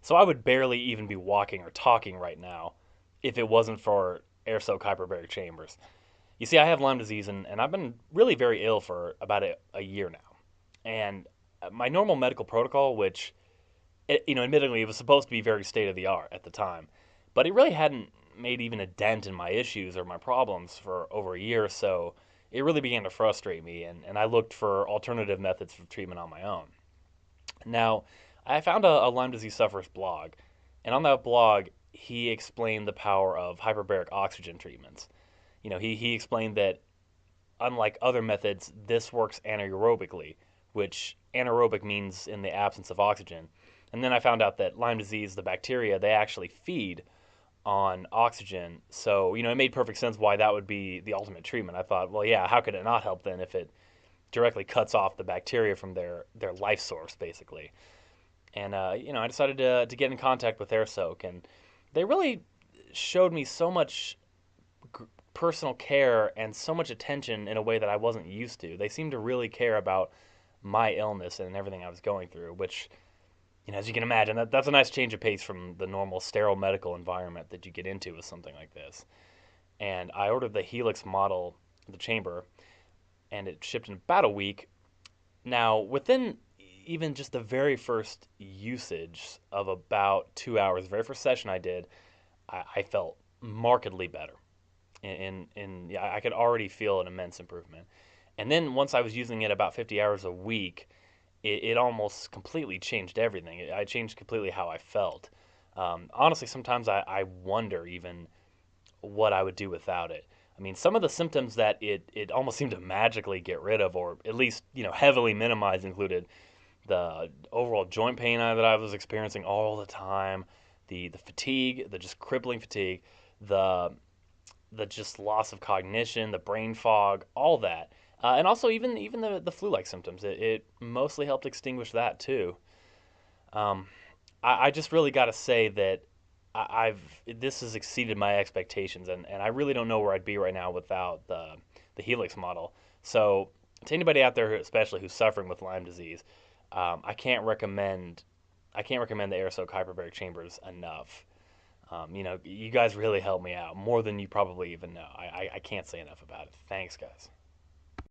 So I would barely even be walking or talking right now if it wasn't for air soak hyperbaric chambers. You see, I have Lyme disease, and I've been really very ill for about a year now. And my normal medical protocol, which, admittedly, it was supposed to be very state of the art at the time, but it really hadn't made even a dent in my issues or my problems for over a year. So it really began to frustrate me, and I looked for alternative methods of treatment on my own. Now, I found a Lyme disease sufferer's blog, and on that blog, he explained the power of hyperbaric oxygen treatments. He explained that unlike other methods, this works anaerobically, which anaerobic means in the absence of oxygen. And then I found out that Lyme disease, the bacteria, they actually feed on oxygen. So, it made perfect sense why that would be the ultimate treatment. I thought, well, yeah, how could it not help then if it directly cuts off the bacteria from their life source, basically? And, I decided to get in contact with AirSoak, and they really showed me so much personal care and so much attention in a way that I wasn't used to. They seemed to really care about my illness and everything I was going through, which, as you can imagine, that's a nice change of pace from the normal sterile medical environment that you get into with something like this. And I ordered the Helix model, the chamber, and it shipped in about a week. Now, within even just the very first usage of about 2 hours, the very first session I did, I felt markedly better. And yeah, I could already feel an immense improvement. And then once I was using it about 50 hours a week, it almost completely changed everything. I changed completely how I felt. Honestly, sometimes I wonder even what I would do without it. I mean, some of the symptoms that it almost seemed to magically get rid of, or at least heavily minimize, included the overall joint pain that I was experiencing all the time, the fatigue, the just crippling fatigue, the the just loss of cognition, the brain fog, all that, and also even the flu-like symptoms. It mostly helped extinguish that too. Um, I just really got to say that I've this has exceeded my expectations, and I really don't know where I'd be right now without the Helix model. So to anybody out there, especially who's suffering with Lyme disease, I can't recommend the AirSoak hyperbaric chambers enough. You guys really helped me out more than you probably even know. I can't say enough about it. Thanks, guys.